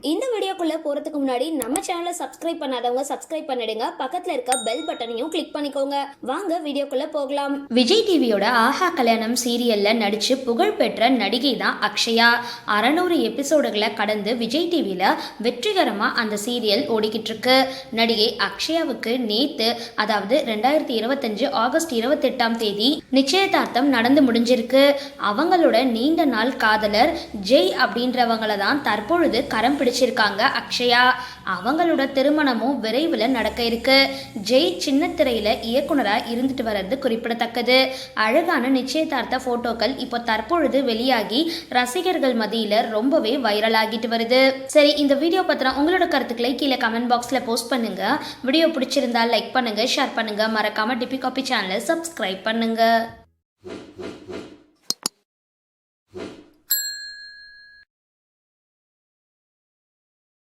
இந்த வீடியோக்குள்ள போறதுக்கு முன்னாடி நம்ம சேனலை சப்ஸ்கிரைப் பண்ணாதவங்க சப்ஸ்கிரைப் பண்ணிடுங்க, பக்கத்துல இருக்க பெல் பட்டனையும் கிளிக் பண்ணிக்கோங்க. வாங்க வீடியோக்குள்ள போகலாம். விஜய் டிவியோட ஆஹா கல்யாணம் சீரியல்ல நடிச்சு புகழ்பெற்ற நடிகை தான் அக்ஷயா. 600 எபிசோடுகளை கடந்து விஜய் டிவியில வெற்றிகரமா அந்த சீரியல் ஓடிக்கிட்டு இருக்கு. நடிகை அக்ஷயாவுக்கு நேத்து, அதாவது 2025 ஆகஸ்ட் 28 நிச்சயதார்த்தம் நடந்து முடிஞ்சிருக்கு. அவங்களோட நீண்ட நாள் காதலர் ஜெய் அப்படின்றவங்கள தான் தற்பொழுது கரம் பிடிச்சிருக்காங்க அக்ஷயா. அவங்களோட திருமணமும் விரைவில் நடக்க இருக்கு. ஜெய் சின்ன திரையில இயக்குனரா இருந்துட்டு வர்றது குறிப்பிடத்தக்கது. அழகான நிச்சயதார்த்த போட்டோக்கள் இப்போ தற்பொழுது வெளியாகி ரசிகர்கள் மத்தியில ரொம்பவே வைரல் ஆகிட்டு வருது. சரி, இந்த வீடியோ பத்தின உங்களோட கருத்துக்களை கீழே கமெண்ட் பாக்ஸ்ல போஸ்ட் பண்ணுங்க. வீடியோ பிடிச்சிருந்தா லைக் பண்ணுங்க, ஷேர் பண்ணுங்க, மறக்காம டிபி காபி சேனலை சப்ஸ்கிரைப் பண்ணுங்க.